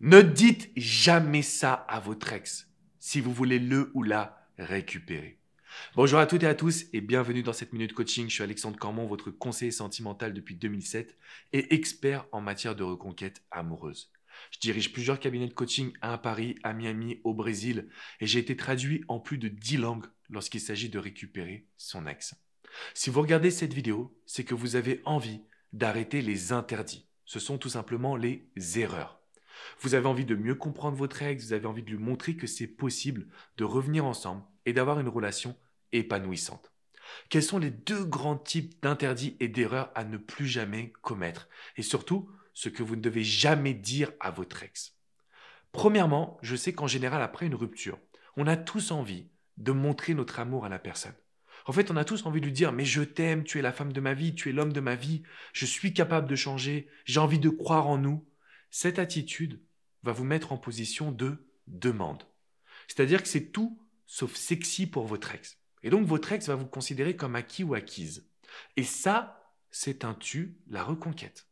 Ne dites jamais ça à votre ex si vous voulez le ou la récupérer. Bonjour à toutes et à tous et bienvenue dans cette minute coaching. Je suis Alexandre Cormon, votre conseiller sentimental depuis 2007 et expert en matière de reconquête amoureuse. Je dirige plusieurs cabinets de coaching à Paris, à Miami, au Brésil et j'ai été traduit en plus de 10 langues lorsqu'il s'agit de récupérer son ex. Si vous regardez cette vidéo, c'est que vous avez envie d'arrêter les interdits. Ce sont tout simplement les erreurs. Vous avez envie de mieux comprendre votre ex, vous avez envie de lui montrer que c'est possible de revenir ensemble et d'avoir une relation épanouissante. Quels sont les deux grands types d'interdits et d'erreurs à ne plus jamais commettre? Et surtout, ce que vous ne devez jamais dire à votre ex. Premièrement, je sais qu'en général, après une rupture, on a tous envie de montrer notre amour à la personne. En fait, on a tous envie de lui dire, mais je t'aime, tu es la femme de ma vie, tu es l'homme de ma vie, je suis capable de changer, j'ai envie de croire en nous. Cette attitude va vous mettre en position de demande. C'est-à-dire que c'est tout sauf sexy pour votre ex. Et donc votre ex va vous considérer comme acquis ou acquise. Et ça, c'est un la reconquête.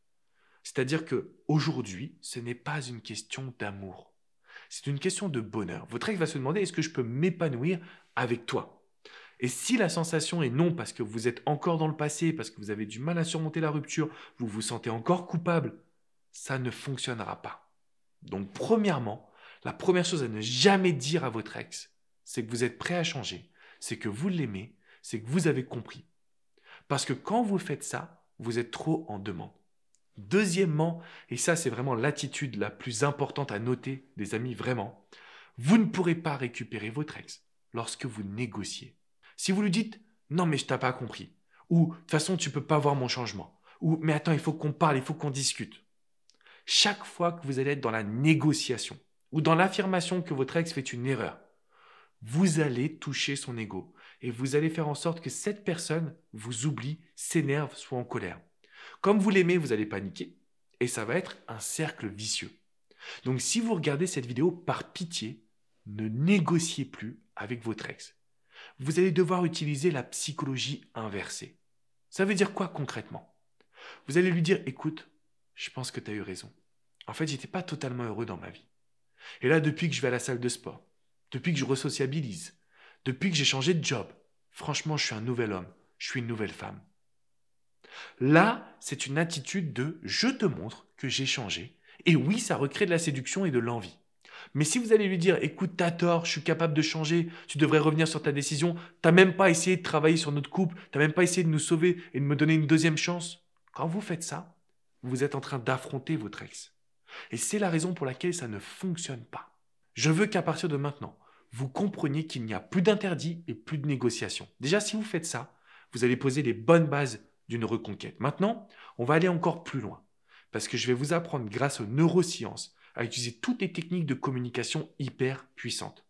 C'est-à-dire que aujourd'hui, ce n'est pas une question d'amour. C'est une question de bonheur. Votre ex va se demander, est-ce que je peux m'épanouir avec toi? Et si la sensation est non, parce que vous êtes encore dans le passé, parce que vous avez du mal à surmonter la rupture, vous vous sentez encore coupable, ça ne fonctionnera pas. Donc premièrement, la première chose à ne jamais dire à votre ex, c'est que vous êtes prêt à changer, c'est que vous l'aimez, c'est que vous avez compris. Parce que quand vous faites ça, vous êtes trop en demande. Deuxièmement, et ça c'est vraiment l'attitude la plus importante à noter, des amis, vraiment, vous ne pourrez pas récupérer votre ex lorsque vous négociez. Si vous lui dites non mais je t'ai pas compris, ou de toute façon tu peux pas voir mon changement, ou mais attends il faut qu'on parle, il faut qu'on discute. Chaque fois que vous allez être dans la négociation ou dans l'affirmation que votre ex fait une erreur, vous allez toucher son ego et vous allez faire en sorte que cette personne vous oublie, s'énerve, soit en colère. Comme vous l'aimez, vous allez paniquer et ça va être un cercle vicieux. Donc si vous regardez cette vidéo, par pitié, ne négociez plus avec votre ex. Vous allez devoir utiliser la psychologie inversée. Ça veut dire quoi concrètement? Vous allez lui dire, écoute, je pense que tu as eu raison. En fait, j'étais pas totalement heureux dans ma vie. Et là, depuis que je vais à la salle de sport, depuis que je resociabilise, depuis que j'ai changé de job, franchement, je suis un nouvel homme, je suis une nouvelle femme. Là, c'est une attitude de je te montre que j'ai changé. Et oui, ça recrée de la séduction et de l'envie. Mais si vous allez lui dire, écoute, t'as tort, je suis capable de changer, tu devrais revenir sur ta décision, t'as même pas essayé de travailler sur notre couple, t'as même pas essayé de nous sauver et de me donner une deuxième chance. Quand vous faites ça, vous êtes en train d'affronter votre ex. Et c'est la raison pour laquelle ça ne fonctionne pas. Je veux qu'à partir de maintenant, vous compreniez qu'il n'y a plus d'interdit et plus de négociation. Déjà, si vous faites ça, vous allez poser les bonnes bases d'une reconquête. Maintenant, on va aller encore plus loin. Parce que je vais vous apprendre, grâce aux neurosciences, à utiliser toutes les techniques de communication hyper puissantes.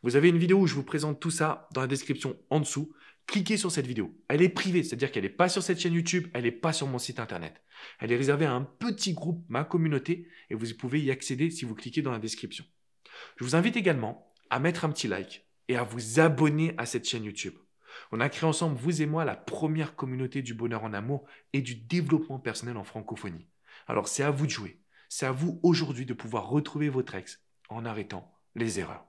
Vous avez une vidéo où je vous présente tout ça dans la description en dessous. Cliquez sur cette vidéo. Elle est privée, c'est-à-dire qu'elle n'est pas sur cette chaîne YouTube, elle n'est pas sur mon site internet. Elle est réservée à un petit groupe, ma communauté, et vous pouvez y accéder si vous cliquez dans la description. Je vous invite également à mettre un petit like et à vous abonner à cette chaîne YouTube. On a créé ensemble, vous et moi, la première communauté du bonheur en amour et du développement personnel en francophonie. Alors c'est à vous de jouer. C'est à vous aujourd'hui de pouvoir retrouver votre ex en arrêtant les erreurs.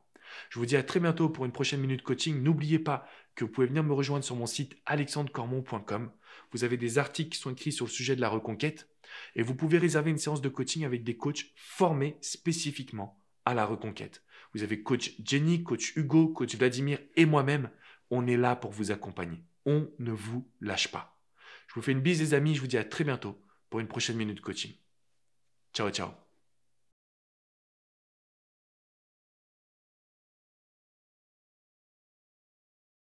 Je vous dis à très bientôt pour une prochaine minute coaching. N'oubliez pas que vous pouvez venir me rejoindre sur mon site alexandrecormon.com. Vous avez des articles qui sont écrits sur le sujet de la reconquête et vous pouvez réserver une séance de coaching avec des coachs formés spécifiquement à la reconquête. Vous avez coach Jenny, coach Hugo, coach Vladimir et moi-même. On est là pour vous accompagner. On ne vous lâche pas. Je vous fais une bise les amis, je vous dis à très bientôt pour une prochaine minute coaching. Ciao, ciao.